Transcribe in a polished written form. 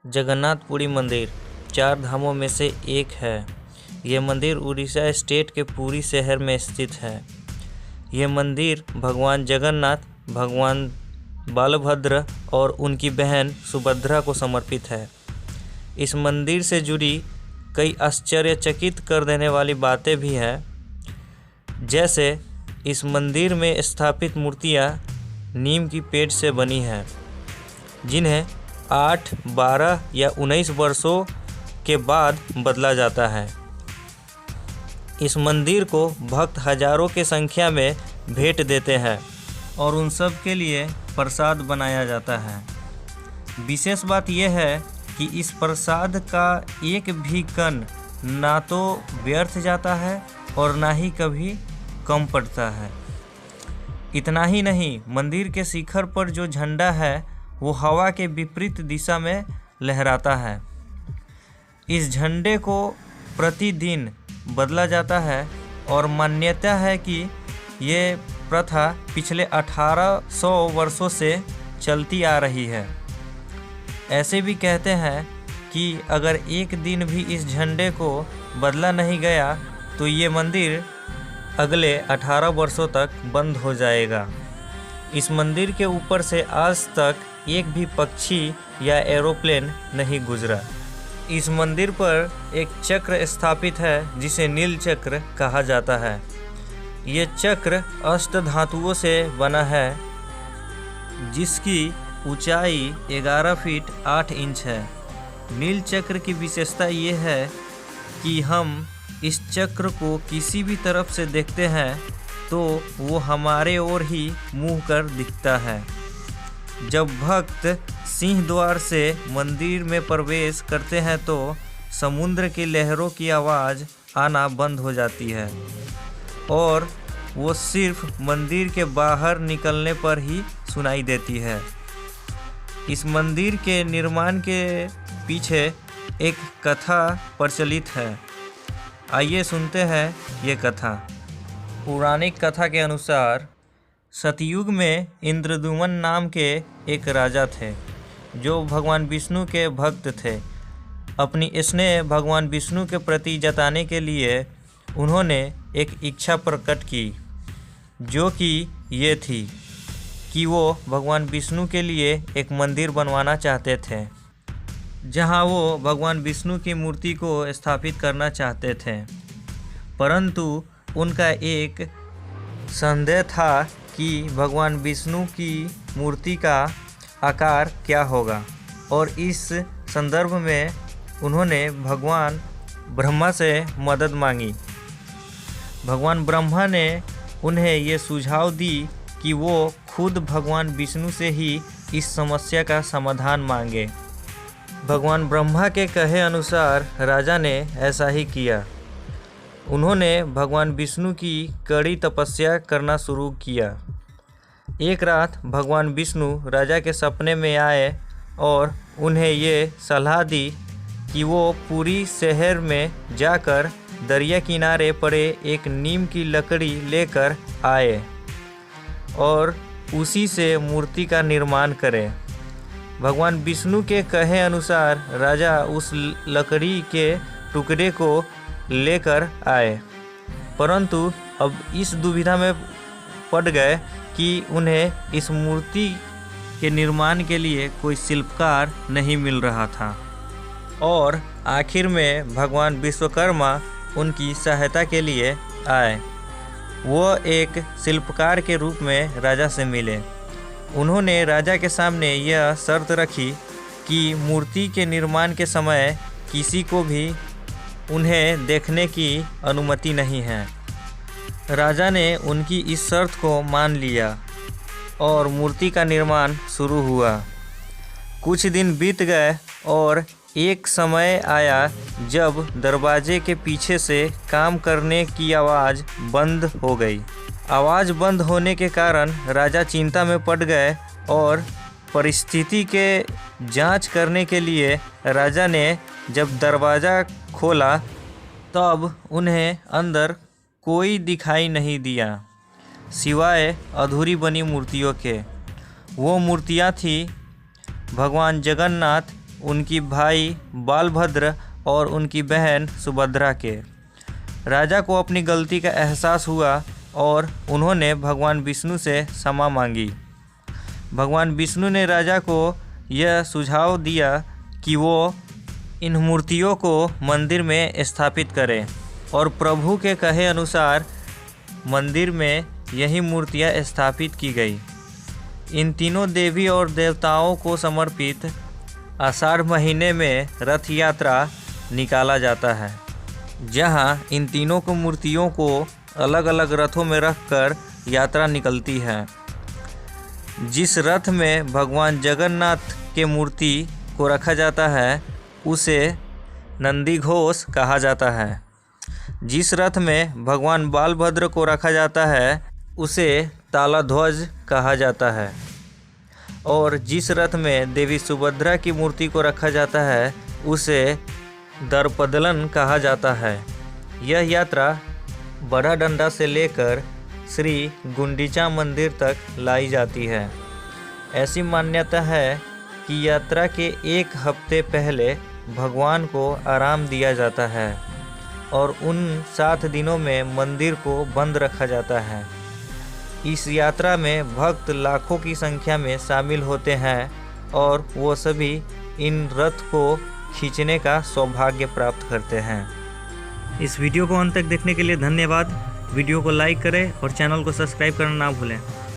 जगन्नाथपुरी मंदिर चार धामों में से एक है। यह मंदिर उड़ीसा स्टेट के पुरी शहर में स्थित है। यह मंदिर भगवान जगन्नाथ, भगवान बलभद्र और उनकी बहन सुभद्रा को समर्पित है। इस मंदिर से जुड़ी कई आश्चर्यचकित कर देने वाली बातें भी हैं, जैसे इस मंदिर में स्थापित मूर्तियां नीम की पेड़ से बनी हैं, जिन्हें 8, 12 या 19 वर्षों के बाद बदला जाता है। इस मंदिर को भक्त हजारों के संख्या में भेंट देते हैं और उन सब के लिए प्रसाद बनाया जाता है। विशेष बात यह है कि इस प्रसाद का एक भी कण ना तो व्यर्थ जाता है और ना ही कभी कम पड़ता है। इतना ही नहीं, मंदिर के शिखर पर जो झंडा है वो हवा के विपरीत दिशा में लहराता है। इस झंडे को प्रतिदिन बदला जाता है और मान्यता है कि ये प्रथा पिछले 1800 वर्षों से चलती आ रही है। ऐसे भी कहते हैं कि अगर एक दिन भी इस झंडे को बदला नहीं गया तो ये मंदिर अगले 18 वर्षों तक बंद हो जाएगा। इस मंदिर के ऊपर से आज तक एक भी पक्षी या एरोप्लेन नहीं गुजरा। इस मंदिर पर एक चक्र स्थापित है जिसे नील चक्र कहा जाता है। ये चक्र अष्ट धातुओं से बना है, जिसकी ऊंचाई 11 फीट 8 इंच है। नील चक्र की विशेषता ये है कि हम इस चक्र को किसी भी तरफ से देखते हैं तो वो हमारे ओर ही मुँह कर दिखता है। जब भक्त सिंह द्वार से मंदिर में प्रवेश करते हैं तो समुद्र की लहरों की आवाज़ आना बंद हो जाती है और वो सिर्फ मंदिर के बाहर निकलने पर ही सुनाई देती है। इस मंदिर के निर्माण के पीछे एक कथा प्रचलित है। आइए सुनते हैं ये कथा। पौराणिक कथा के अनुसार सतयुग में इंद्रद्युम्न नाम के एक राजा थे जो भगवान विष्णु के भक्त थे। अपनी स्नेह भगवान विष्णु के प्रति जताने के लिए उन्होंने एक इच्छा प्रकट की, जो कि ये थी कि वो भगवान विष्णु के लिए एक मंदिर बनवाना चाहते थे, जहां वो भगवान विष्णु की मूर्ति को स्थापित करना चाहते थे। परंतु उनका एक संदेह था कि भगवान विष्णु की मूर्ति का आकार क्या होगा, और इस संदर्भ में उन्होंने भगवान ब्रह्मा से मदद मांगी। भगवान ब्रह्मा ने उन्हें ये सुझाव दी कि वो खुद भगवान विष्णु से ही इस समस्या का समाधान मांगे। भगवान ब्रह्मा के कहे अनुसार राजा ने ऐसा ही किया। उन्होंने भगवान विष्णु की कड़ी तपस्या करना शुरू किया। एक रात भगवान विष्णु राजा के सपने में आए और उन्हें ये सलाह दी कि वो पूरी शहर में जाकर दरिया किनारे पड़े एक नीम की लकड़ी लेकर आए और उसी से मूर्ति का निर्माण करें। भगवान विष्णु के कहे अनुसार राजा उस लकड़ी के टुकड़े को लेकर आए, परंतु अब इस दुविधा में पड़ गए कि उन्हें इस मूर्ति के निर्माण के लिए कोई शिल्पकार नहीं मिल रहा था। और आखिर में भगवान विश्वकर्मा उनकी सहायता के लिए आए। वो एक शिल्पकार के रूप में राजा से मिले। उन्होंने राजा के सामने यह शर्त रखी कि मूर्ति के निर्माण के समय किसी को भी उन्हें देखने की अनुमति नहीं है। राजा ने उनकी इस शर्त को मान लिया और मूर्ति का निर्माण शुरू हुआ। कुछ दिन बीत गए और एक समय आया जब दरवाजे के पीछे से काम करने की आवाज़ बंद हो गई। आवाज़ बंद होने के कारण राजा चिंता में पड़ गए और परिस्थिति के जांच करने के लिए राजा ने जब दरवाज़ा खोला तब उन्हें अंदर कोई दिखाई नहीं दिया सिवाय अधूरी बनी मूर्तियों के। वो मूर्तियाँ थीं भगवान जगन्नाथ, उनकी भाई बालभद्र और उनकी बहन सुभद्रा के। राजा को अपनी गलती का एहसास हुआ और उन्होंने भगवान विष्णु से क्षमा मांगी। भगवान विष्णु ने राजा को यह सुझाव दिया कि वो इन मूर्तियों को मंदिर में स्थापित करें और प्रभु के कहे अनुसार मंदिर में यही मूर्तियां स्थापित की गई। इन तीनों देवी और देवताओं को समर्पित आषाढ़ महीने में रथ यात्रा निकाला जाता है, जहां इन तीनों को मूर्तियों को अलग अलग रथों में रखकर यात्रा निकलती है। जिस रथ में भगवान जगन्नाथ के मूर्ति को रखा जाता है उसे नंदीघोष कहा जाता है। जिस रथ में भगवान बालभद्र को रखा जाता है उसे तालाध्वज कहा जाता है और जिस रथ में देवी सुभद्रा की मूर्ति को रखा जाता है उसे दर्पदलन कहा जाता है। यह यात्रा बड़ा डंडा से लेकर श्री गुंडीचा मंदिर तक लाई जाती है। ऐसी मान्यता है कि यात्रा के एक हफ्ते पहले भगवान को आराम दिया जाता है और उन 7 दिनों में मंदिर को बंद रखा जाता है। इस यात्रा में भक्त लाखों की संख्या में शामिल होते हैं और वो सभी इन रथ को खींचने का सौभाग्य प्राप्त करते हैं। इस वीडियो को अंत तक देखने के लिए धन्यवाद। वीडियो को लाइक करें और चैनल को सब्सक्राइब करना ना भूलें।